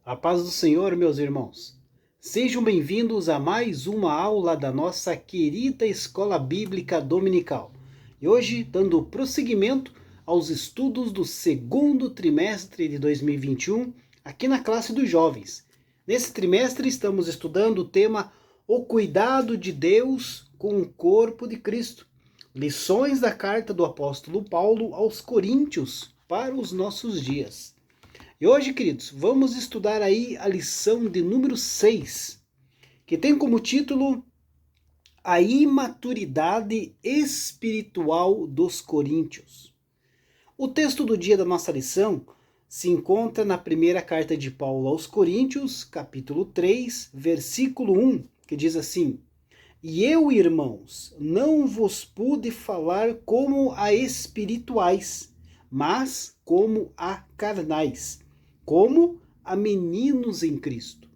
A paz do Senhor, meus irmãos. Sejam bem-vindos a mais uma aula da nossa querida Escola Bíblica Dominical. E hoje, dando prosseguimento aos estudos do segundo trimestre de 2021, aqui na classe dos jovens. Nesse trimestre, estamos estudando o tema O Cuidado de Deus com o Corpo de Cristo. Lições da carta do apóstolo Paulo aos Coríntios para os nossos dias. E hoje, queridos, vamos estudar aí a lição de número 6, que tem como título A Imaturidade Espiritual dos Coríntios. O texto do dia da nossa lição se encontra na primeira carta de Paulo aos Coríntios, capítulo 3, versículo 1, que diz assim: E eu, irmãos, não vos pude falar como a espirituais, mas como a carnais, como a meninos em Cristo.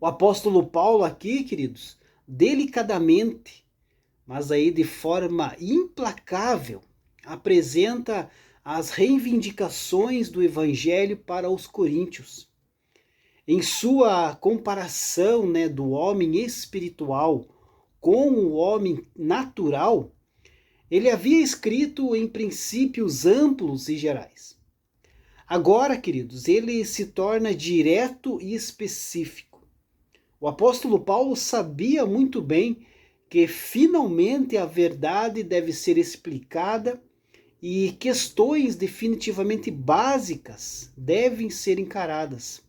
O apóstolo Paulo aqui, queridos, delicadamente, mas aí de forma implacável, apresenta as reivindicações do evangelho para os coríntios. Em sua comparação, do homem espiritual com o homem natural, ele havia escrito em princípios amplos e gerais. Agora, queridos, ele se torna direto e específico. O apóstolo Paulo sabia muito bem que finalmente a verdade deve ser explicada e questões definitivamente básicas devem ser encaradas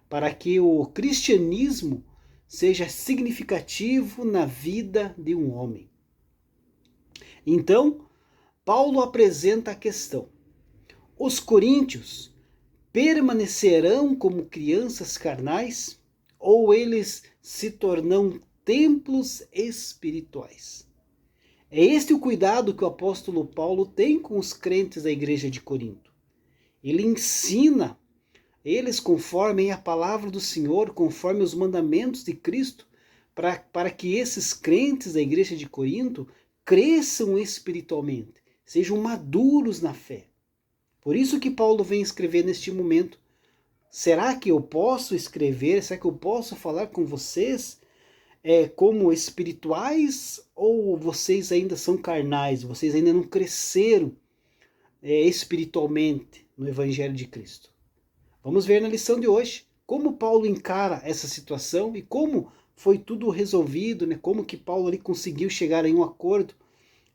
para que o cristianismo seja significativo na vida de um homem. Então, Paulo apresenta a questão: os coríntios permanecerão como crianças carnais ou eles se tornam templos espirituais? É este o cuidado que o apóstolo Paulo tem com os crentes da igreja de Corinto. Ele ensina eles conforme a palavra do Senhor, conforme os mandamentos de Cristo, para que esses crentes da igreja de Corinto cresçam espiritualmente, sejam maduros na fé. Por isso que Paulo vem escrever neste momento. Será que eu posso escrever, será que eu posso falar com vocês como espirituais, ou vocês ainda são carnais, vocês ainda não cresceram espiritualmente no Evangelho de Cristo? Vamos ver na lição de hoje como Paulo encara essa situação e como foi tudo resolvido, como que Paulo ali conseguiu chegar em um acordo,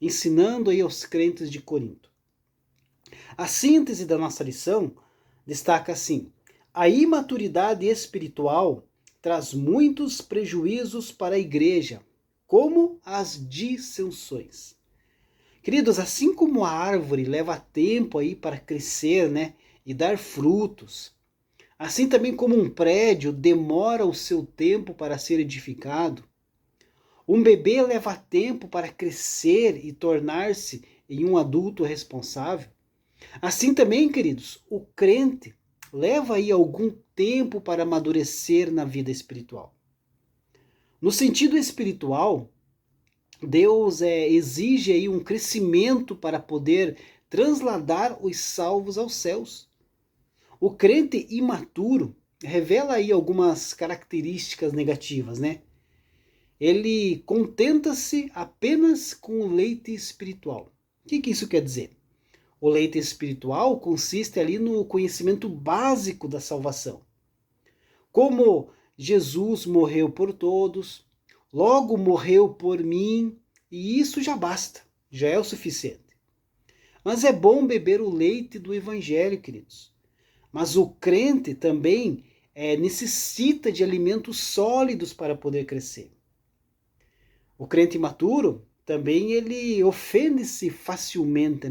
ensinando aí aos crentes de Corinto. A síntese da nossa lição destaca assim: a imaturidade espiritual traz muitos prejuízos para a igreja, como as dissensões. Queridos, assim como a árvore leva tempo aí para crescer, e dar frutos, assim também como um prédio demora o seu tempo para ser edificado, um bebê leva tempo para crescer e tornar-se em um adulto responsável. Assim também, queridos, o crente leva aí algum tempo para amadurecer na vida espiritual. No sentido espiritual, Deus exige aí um crescimento para poder transladar os salvos aos céus. O crente imaturo revela aí algumas características negativas, Ele contenta-se apenas com o leite espiritual. O que isso quer dizer? O leite espiritual consiste ali no conhecimento básico da salvação. Como Jesus morreu por todos, logo morreu por mim, e isso já basta, já é o suficiente. Mas é bom beber o leite do Evangelho, queridos. Mas o crente também necessita de alimentos sólidos para poder crescer. O crente imaturo também ele ofende-se facilmente,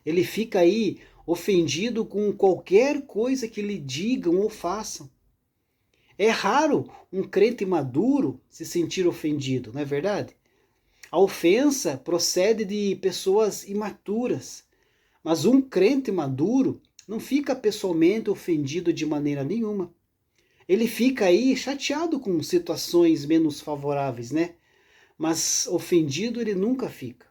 Ele fica aí ofendido com qualquer coisa que lhe digam ou façam. É raro um crente maduro se sentir ofendido, não é verdade? A ofensa procede de pessoas imaturas, mas um crente maduro não fica pessoalmente ofendido de maneira nenhuma. Ele fica aí chateado com situações menos favoráveis, Mas ofendido ele nunca fica.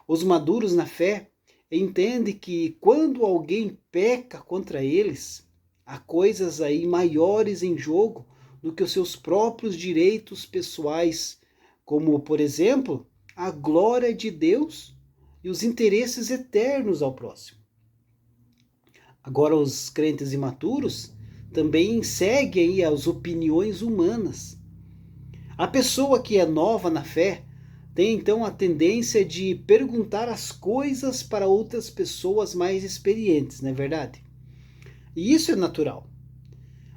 Os maduros na fé entendem que quando alguém peca contra eles, Há coisas aí maiores em jogo do que os seus próprios direitos pessoais, como, por exemplo, a glória de Deus e os interesses eternos ao próximo. Agora, os crentes imaturos também seguem aí as opiniões humanas. A pessoa que é nova na fé tem então a tendência de perguntar as coisas para outras pessoas mais experientes, não é verdade? E isso é natural.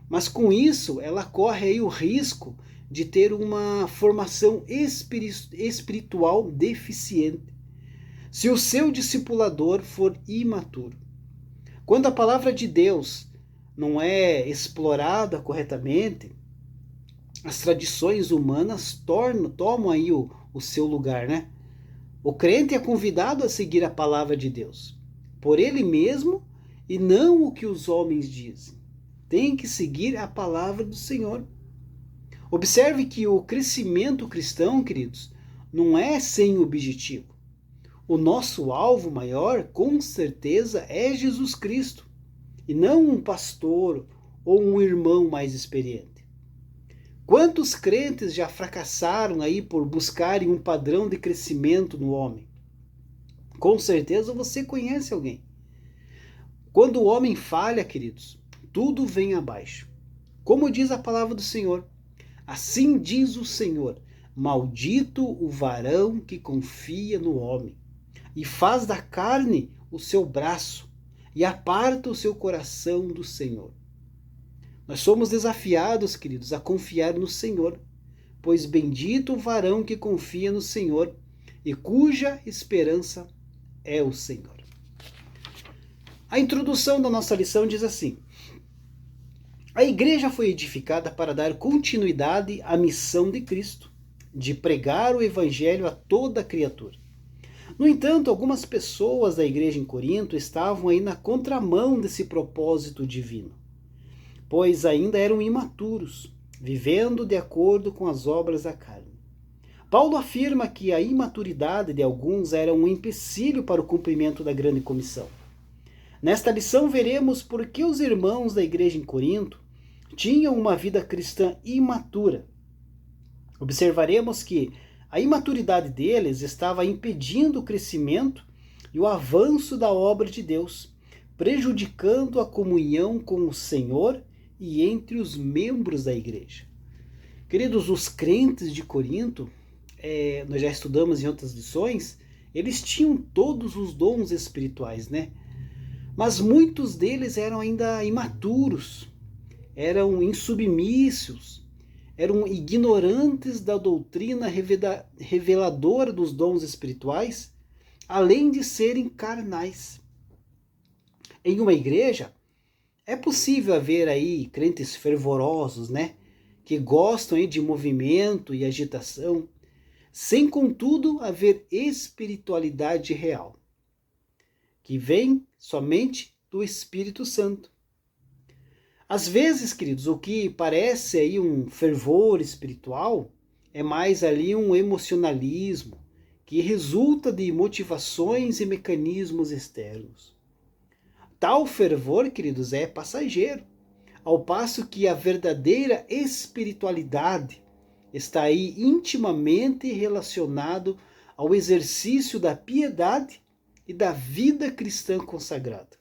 Mas com isso, ela corre aí o risco de ter uma formação espiritual deficiente, se o seu discipulador for imaturo. Quando a palavra de Deus não é explorada corretamente, as tradições humanas tomam aí o seu lugar, né? O crente é convidado a seguir a palavra de Deus, por ele mesmo e não o que os homens dizem. Tem que seguir a palavra do Senhor. Observe que o crescimento cristão, queridos, não é sem objetivo. O nosso alvo maior, com certeza, é Jesus Cristo, e não um pastor ou um irmão mais experiente. Quantos crentes já fracassaram aí por buscarem um padrão de crescimento no homem? Com certeza você conhece alguém. Quando o homem falha, queridos, tudo vem abaixo. Como diz a palavra do Senhor, assim diz o Senhor, maldito o varão que confia no homem, e faz da carne o seu braço, e aparta o seu coração do Senhor. Nós somos desafiados, queridos, a confiar no Senhor, pois bendito o varão que confia no Senhor e cuja esperança é o Senhor. A introdução da nossa lição diz assim: a igreja foi edificada para dar continuidade à missão de Cristo, de pregar o evangelho a toda criatura. No entanto, algumas pessoas da igreja em Corinto estavam aí na contramão desse propósito divino, pois ainda eram imaturos, vivendo de acordo com as obras da carne. Paulo afirma que a imaturidade de alguns era um empecilho para o cumprimento da grande comissão. Nesta lição veremos por que os irmãos da igreja em Corinto tinham uma vida cristã imatura. Observaremos que a imaturidade deles estava impedindo o crescimento e o avanço da obra de Deus, prejudicando a comunhão com o Senhor e entre os membros da igreja. Queridos, os crentes de Corinto, nós já estudamos em outras lições, eles tinham todos os dons espirituais, né? Mas muitos deles eram ainda imaturos, eram insubmissos, eram ignorantes da doutrina reveladora dos dons espirituais, além de serem carnais. Em uma igreja, é possível haver aí crentes fervorosos, né? Que gostam aí de movimento e agitação, sem contudo haver espiritualidade real, que vem somente do Espírito Santo. Às vezes, queridos, o que parece aí um fervor espiritual é mais ali um emocionalismo que resulta de motivações e mecanismos externos. Tal fervor, queridos, é passageiro, ao passo que a verdadeira espiritualidade está aí intimamente relacionado ao exercício da piedade e da vida cristã consagrada.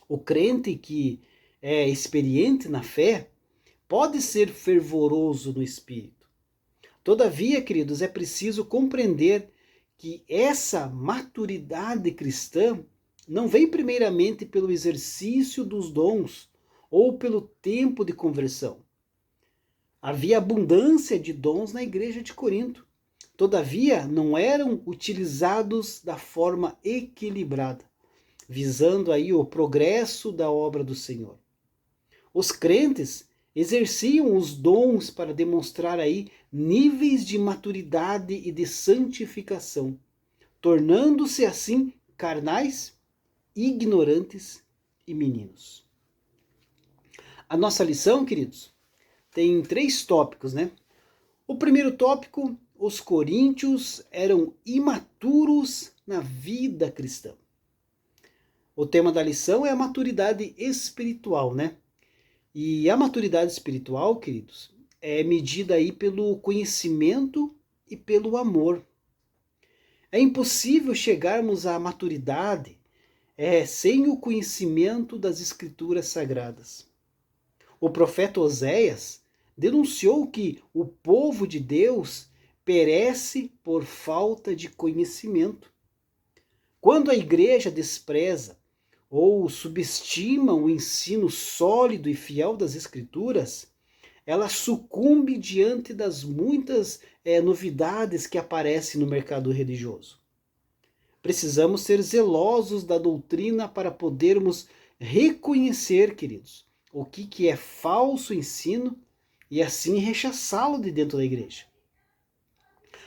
O crente que é experiente na fé pode ser fervoroso no espírito. Todavia, queridos, é preciso compreender que essa maturidade cristã não vem primeiramente pelo exercício dos dons ou pelo tempo de conversão. Havia abundância de dons na igreja de Corinto. Todavia, não eram utilizados da forma equilibrada, visando aí o progresso da obra do Senhor. Os crentes exerciam os dons para demonstrar aí níveis de maturidade e de santificação, tornando-se assim carnais, ignorantes e meninos. A nossa lição, queridos, tem 3 tópicos, né? O primeiro tópico, os coríntios eram imaturos na vida cristã. O tema da lição é a maturidade espiritual, né? E a maturidade espiritual, queridos, é medida aí pelo conhecimento e pelo amor. É impossível chegarmos à maturidade sem o conhecimento das Escrituras Sagradas. O profeta Oséias denunciou que o povo de Deus perece por falta de conhecimento. Quando a igreja despreza ou subestima o ensino sólido e fiel das Escrituras, ela sucumbe diante das muitas novidades que aparecem no mercado religioso. Precisamos ser zelosos da doutrina para podermos reconhecer, queridos, o que é falso ensino e assim rechaçá-lo de dentro da igreja.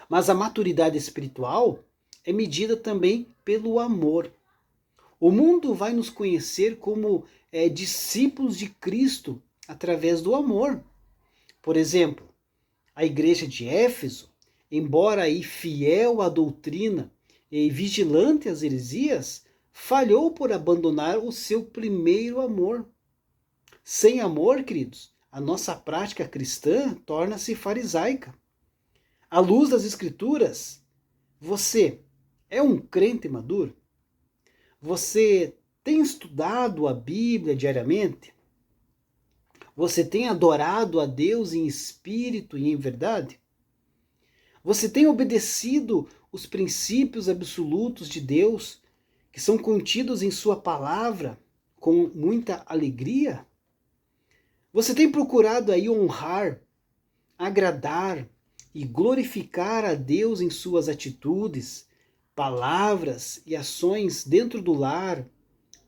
Mas a maturidade espiritual é medida também pelo amor. O mundo vai nos conhecer como discípulos de Cristo através do amor. Por exemplo, a igreja de Éfeso, embora aí fiel à doutrina e vigilante às heresias, falhou por abandonar o seu primeiro amor. Sem amor, queridos, a nossa prática cristã torna-se farisaica. À luz das Escrituras, você é um crente maduro? Você tem estudado a Bíblia diariamente? Você tem adorado a Deus em espírito e em verdade? Você tem obedecido os princípios absolutos de Deus que são contidos em sua palavra com muita alegria? Você tem procurado aí honrar, agradar e glorificar a Deus em suas atitudes, palavras e ações dentro do lar,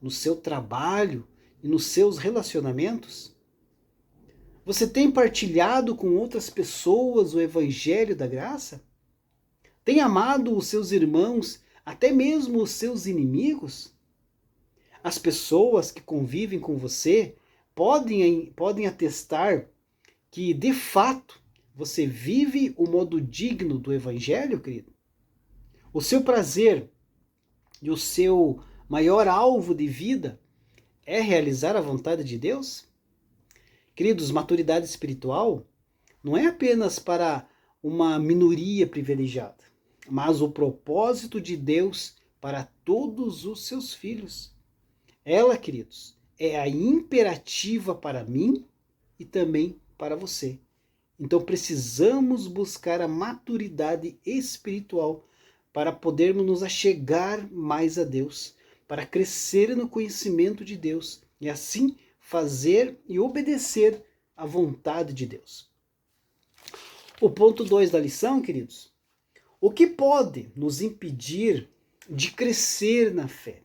no seu trabalho e nos seus relacionamentos? Você tem partilhado com outras pessoas o evangelho da graça? Tem amado os seus irmãos, até mesmo os seus inimigos? As pessoas que convivem com você podem atestar que, de fato, você vive o modo digno do evangelho, querido? O seu prazer e o seu maior alvo de vida é realizar a vontade de Deus? Queridos, maturidade espiritual não é apenas para uma minoria privilegiada, mas o propósito de Deus para todos os seus filhos. Ela, queridos, é a imperativa para mim e também para você. Então precisamos buscar a maturidade espiritual para podermos nos achegar mais a Deus, para crescer no conhecimento de Deus e assim fazer e obedecer à vontade de Deus. O ponto 2 da lição, queridos, o que pode nos impedir de crescer na fé?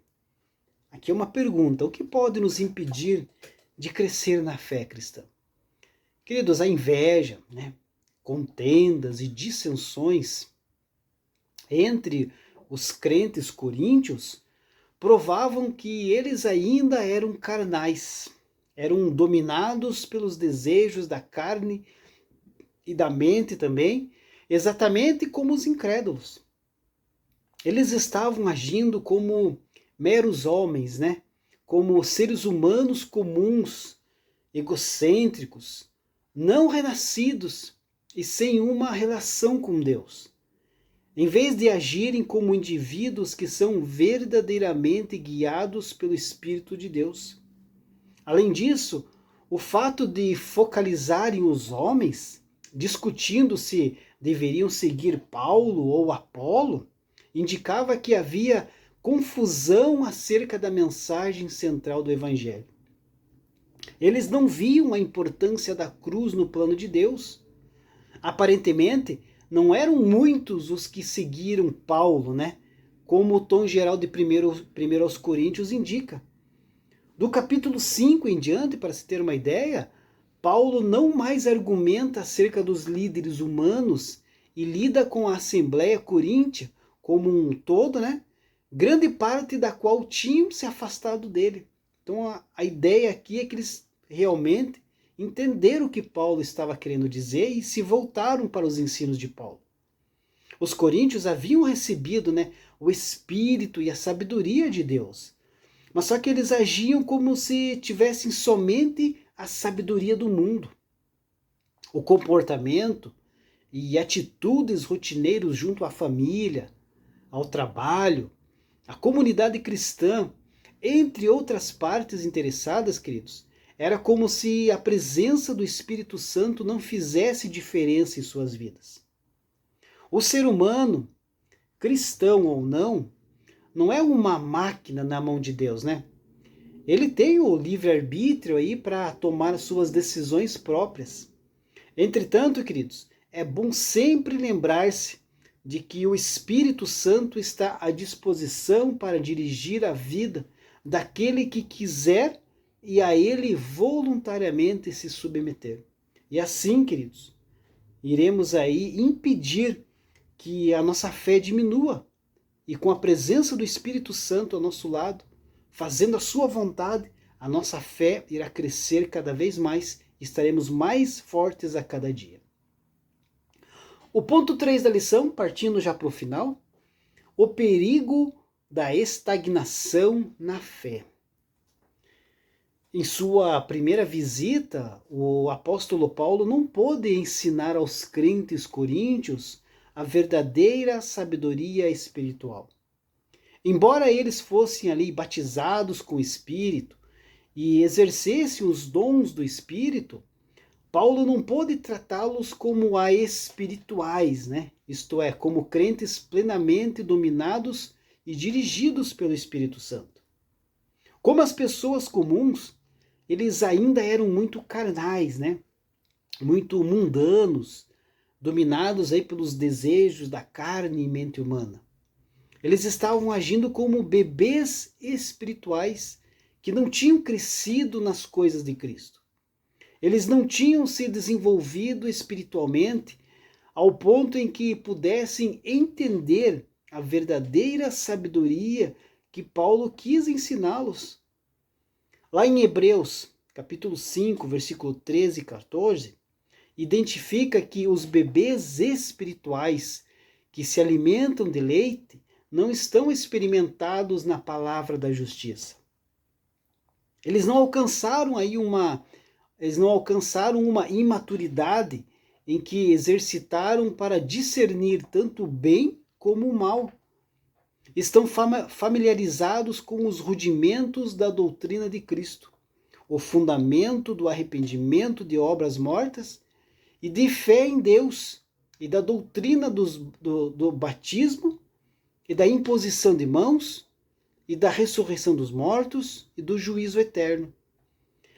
Aqui é uma pergunta, o que pode nos impedir de crescer na fé cristã? Queridos, a inveja, contendas e dissensões entre os crentes coríntios provavam que eles ainda eram carnais, eram dominados pelos desejos da carne e da mente também, exatamente como os incrédulos. Eles estavam agindo como meros homens, como seres humanos comuns, egocêntricos, não renascidos e sem uma relação com Deus. Em vez de agirem como indivíduos que são verdadeiramente guiados pelo Espírito de Deus. Além disso, o fato de focalizarem os homens, discutindo se deveriam seguir Paulo ou Apolo, indicava que havia confusão acerca da mensagem central do Evangelho. Eles não viam a importância da cruz no plano de Deus. Aparentemente, não eram muitos os que seguiram Paulo, como o tom geral de 1 aos Coríntios indica. Do capítulo 5 em diante, para se ter uma ideia, Paulo não mais argumenta acerca dos líderes humanos e lida com a Assembleia Coríntia como um todo, grande parte da qual tinham se afastado dele. Então a ideia aqui é que eles realmente entenderam o que Paulo estava querendo dizer e se voltaram para os ensinos de Paulo. Os coríntios haviam recebido o Espírito e a sabedoria de Deus, Mas só que eles agiam como se tivessem somente a sabedoria do mundo. O comportamento e atitudes rotineiros junto à família, ao trabalho, à comunidade cristã, entre outras partes interessadas, queridos, era como se a presença do Espírito Santo não fizesse diferença em suas vidas. O ser humano, cristão ou não é uma máquina na mão de Deus, né? Ele tem o livre-arbítrio aí para tomar suas decisões próprias. Entretanto, queridos, é bom sempre lembrar-se de que o Espírito Santo está à disposição para dirigir a vida daquele que quiser e a ele voluntariamente se submeter. E assim, queridos, iremos aí impedir que a nossa fé diminua e com a presença do Espírito Santo ao nosso lado, fazendo a sua vontade, a nossa fé irá crescer cada vez mais e estaremos mais fortes a cada dia. O ponto 3 da lição, partindo já para o final, o perigo da estagnação na fé. Em sua primeira visita, o apóstolo Paulo não pôde ensinar aos crentes coríntios a verdadeira sabedoria espiritual. Embora eles fossem ali batizados com o Espírito e exercessem os dons do Espírito, Paulo não pôde tratá-los como espirituais, né? Isto é, como crentes plenamente dominados e dirigidos pelo Espírito Santo. Como as pessoas comuns, eles ainda eram muito carnais, né? Muito mundanos, dominados aí pelos desejos da carne e mente humana. Eles estavam agindo como bebês espirituais que não tinham crescido nas coisas de Cristo. Eles não tinham se desenvolvido espiritualmente ao ponto em que pudessem entender a verdadeira sabedoria que Paulo quis ensiná-los. Lá em Hebreus, capítulo 5, versículo 13 e 14, identifica que os bebês espirituais que se alimentam de leite não estão experimentados na palavra da justiça. Eles não alcançaram uma imaturidade em que exercitaram para discernir tanto o bem como o mal. Estão familiarizados com os rudimentos da doutrina de Cristo, o fundamento do arrependimento de obras mortas e de fé em Deus, e da doutrina do batismo, e da imposição de mãos, e da ressurreição dos mortos, e do juízo eterno.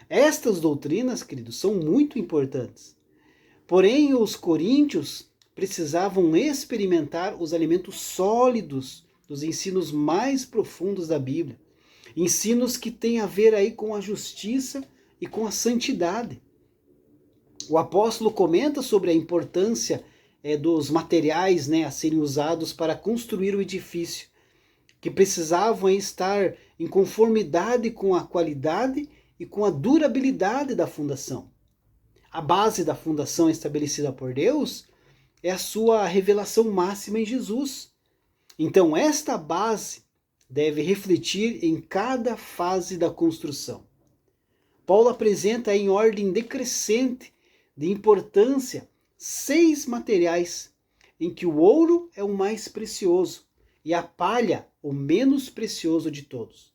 Estas doutrinas, queridos, são muito importantes. Porém, os coríntios precisavam experimentar os alimentos sólidos dos ensinos mais profundos da Bíblia. Ensinos que têm a ver aí com a justiça e com a santidade. O apóstolo comenta sobre a importância dos materiais, né, a serem usados para construir o edifício, que precisavam estar em conformidade com a qualidade e com a durabilidade da fundação. A base da fundação estabelecida por Deus é a sua revelação máxima em Jesus. Então, esta base deve refletir em cada fase da construção. Paulo apresenta em ordem decrescente de importância 6 materiais, em que o ouro é o mais precioso e a palha o menos precioso de todos.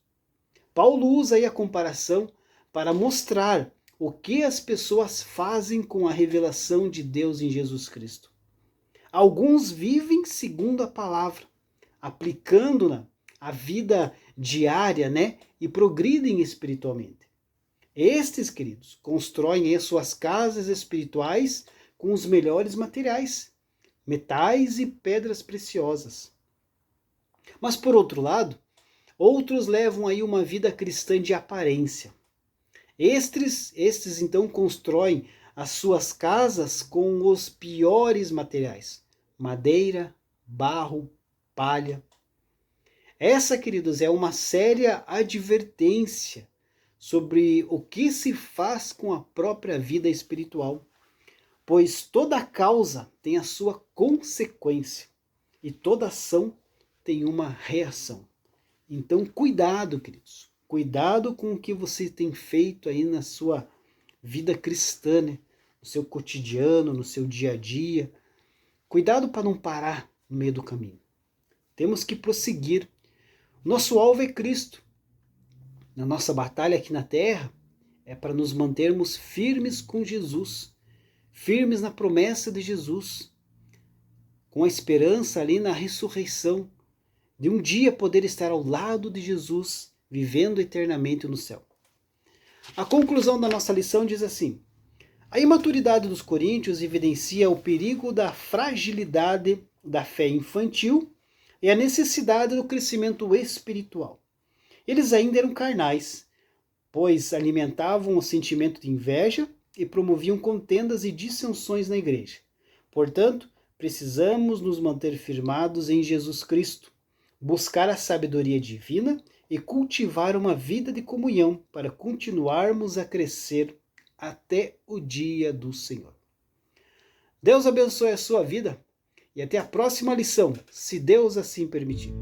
Paulo usa aí a comparação para mostrar o que as pessoas fazem com a revelação de Deus em Jesus Cristo. Alguns vivem segundo a palavra, aplicando-na à vida diária, né? E progridem espiritualmente. Estes, queridos, constroem as suas casas espirituais com os melhores materiais, metais e pedras preciosas. Mas, por outro lado, outros levam aí uma vida cristã de aparência. Estes então constroem as suas casas com os piores materiais: madeira, barro, palha. Essa, queridos, é uma séria advertência sobre o que se faz com a própria vida espiritual, pois toda causa tem a sua consequência e toda ação tem uma reação. Então, cuidado, queridos, Cuidado com o que você tem feito aí na sua vida cristã, né? No seu cotidiano, no seu dia a dia. Cuidado para não parar no meio do caminho. Temos que prosseguir. Nosso alvo é Cristo. Na nossa batalha aqui na terra é para nos mantermos firmes com Jesus, firmes na promessa de Jesus, com a esperança ali na ressurreição, de um dia poder estar ao lado de Jesus, vivendo eternamente no céu. A conclusão da nossa lição diz assim: a imaturidade dos coríntios evidencia o perigo da fragilidade da fé infantil e a necessidade do crescimento espiritual. Eles ainda eram carnais, pois alimentavam o sentimento de inveja e promoviam contendas e dissensões na igreja. Portanto, precisamos nos manter firmados em Jesus Cristo, buscar a sabedoria divina e cultivar uma vida de comunhão para continuarmos a crescer até o dia do Senhor. Deus abençoe a sua vida e até a próxima lição, se Deus assim permitir.